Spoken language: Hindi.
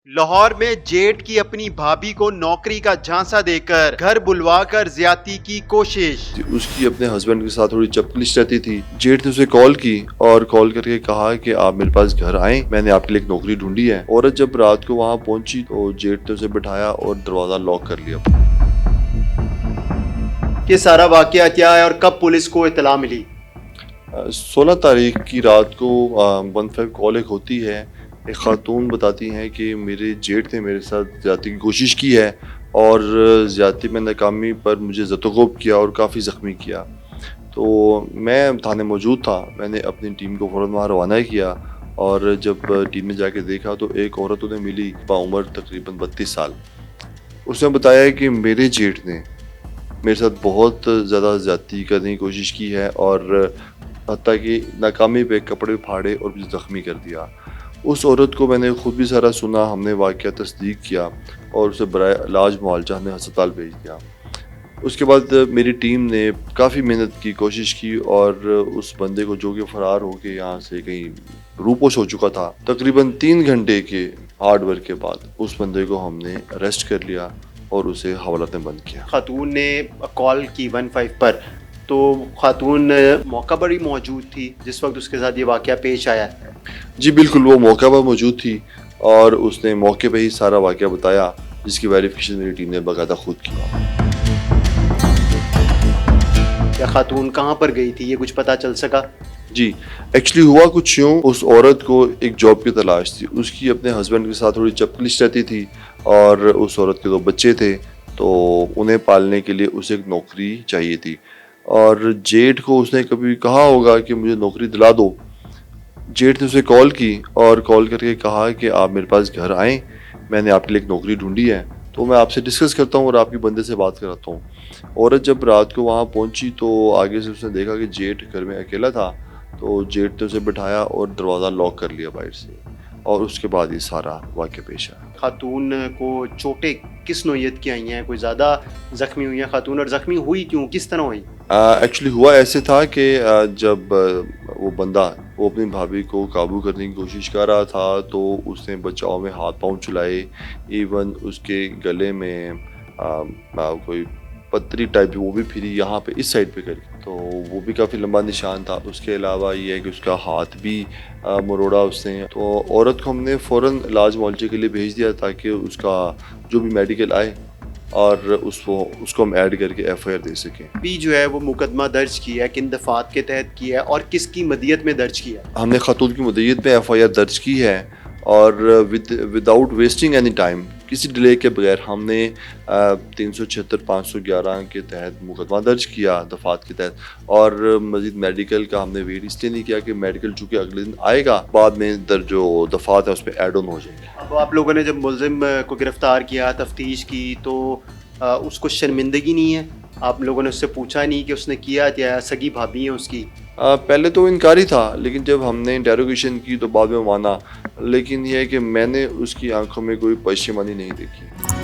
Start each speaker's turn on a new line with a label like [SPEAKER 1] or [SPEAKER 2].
[SPEAKER 1] लाहौर में जेठ की अपनी भाभी को नौकरी का झांसा देकर घर बुलवाकर ज्यादती की कोशिश।
[SPEAKER 2] उसकी अपने हस्बैंड के साथ थोड़ी चपलिश रहती थी। जेठ ने उसे कॉल की और कॉल करके कहा कि आप मेरे पास घर आए, मैंने आपके लिए एक नौकरी ढूंढी है। औरत जब रात को वहां पहुंची तो जेठ ने उसे बिठाया और दरवाजा लॉक कर लिया।
[SPEAKER 1] ये सारा वाकया क्या है और कब पुलिस को इत्तला मिली?
[SPEAKER 2] 16 तारीख की रात को 15 कॉल एक होती है। एक खातून बताती हैं कि मेरे जेठ ने मेरे साथ ज़्यादती की कोशिश की है और ज़्यादती में नाकामी पर मुझे ज़तोग़ोब किया और काफ़ी ज़ख्मी किया। तो मैं थाने मौजूद था। मैंने अपनी टीम को फ़ौरन वहाँ रवाना किया और जब टीम में जाके देखा तो एक औरत उन्हें मिली, बाउम्र तकरीबन 32 साल। उसने बताया कि मेरे जेठ ने मेरे साथ बहुत ज़्यादा ज़्यादती करने की कोशिश की है और हत्ता कि नाकामी पे कपड़े फाड़े और मुझे ज़ख्मी कर दिया। उस औरत को मैंने ख़ुद भी सारा सुना, हमने वाक़या तस्दीक किया और उसे बराए इलाज मुआलजा हमने अस्पताल भेज दिया। उसके बाद मेरी टीम ने काफ़ी मेहनत की, कोशिश की और उस बंदे को, जो कि फ़रार होके यहाँ से कहीं रूपोश हो चुका था, तकरीबन 3 घंटे के हार्ड वर्क के बाद उस बंदे को हमने अरेस्ट कर लिया और उसे हवालात में बंद किया।
[SPEAKER 1] खातून ने कॉल की 15 पर, तो खातून मौका पर ही मौजूद थी जिस वक्त उसके साथ ये वाकया पेश आया?
[SPEAKER 2] जी बिल्कुल, वो मौका पर मौजूद थी और उसने मौके पे ही सारा वाकया बताया, जिसकी वेरिफिकेशन मेरी टीम ने बाकायदा खुद की।
[SPEAKER 1] क्या खातून कहाँ पर गई थी, ये कुछ पता चल सका?
[SPEAKER 2] जी, एक्चुअली हुआ कुछ यूँ, उस औरत को एक जॉब की तलाश थी। उसकी अपने हस्बैंड के साथ थोड़ी चपलिश रहती थी और उस औरत के 2 बच्चे थे, तो उन्हें पालने के लिए उसे एक नौकरी चाहिए थी और जेठ को उसने कभी कहा होगा कि मुझे नौकरी दिला दो। जेठ ने उसे कॉल की और कॉल करके कहा कि आप मेरे पास घर आएँ, मैंने आपके लिए एक नौकरी ढूंढी है, तो मैं आपसे डिस्कस करता हूँ और आपके बंदे से बात कराता हूँ। औरत जब रात को वहाँ पहुँची तो आगे से उसने देखा कि जेठ घर में अकेला था, तो जेठ ने उसे बिठाया और दरवाज़ा लॉक कर लिया बाहर से और उसके बाद ये सारा वाक़या पेश आया।
[SPEAKER 1] खातून को चोटें किस नौइयत की आई हैं? कोई ज़्यादा ज़ख्मी हुई हैं खातून, और ज़ख्मी हुई क्यों, किस तरह हुई?
[SPEAKER 2] एक्चुअली हुआ ऐसे था कि जब वो बंदा वो अपनी भाभी को काबू करने की कोशिश कर रहा था, तो उसने बचाव में हाथ पांव चलाए। इवन उसके गले में कोई पत्थरी टाइप वो भी फिरी यहाँ पे इस साइड पे करके, तो वो भी काफ़ी लंबा निशान था। उसके अलावा ये है कि उसका हाथ भी मरोड़ा उसने। तो औरत को हमने फ़ौरन इलाज मुआवजे के लिए भेज दिया ताकि उसका जो भी मेडिकल आए और उसको हम ऐड करके FIR दे सकें।
[SPEAKER 1] अभी जो है वो मुकदमा दर्ज किया है, किन दफ़ात के तहत किया है और किसकी मदीयत में दर्ज किया है?
[SPEAKER 2] हमने खातून की मदईयत में FIR दर्ज की है और विदाउट वेस्टिंग एनी टाइम, किसी डिले के बगैर हमने 376 511 के तहत मुकदमा दर्ज किया दफ़ात के तहत। और मज़ीद मेडिकल का हमने वेट इसलिए नहीं किया कि मेडिकल चूँकि अगले दिन आएगा, बाद में जो दफ़ात है उस पर ऐड ऑन हो जाएंगे।
[SPEAKER 1] अब आप लोगों ने जब मुलजिम को गिरफ़्तार किया, तफ्तीश की, तो उसको शर्मिंदगी नहीं है? आप लोगों ने उससे पूछा नहीं कि उसने किया क्या? सगी भाभी है उसकी।
[SPEAKER 2] पहले तो वो इनकारी था, लेकिन जब हमने इंटेरोगेशन की तो बाद में माना। लेकिन यह है कि मैंने उसकी आंखों में कोई पशेमानी नहीं देखी।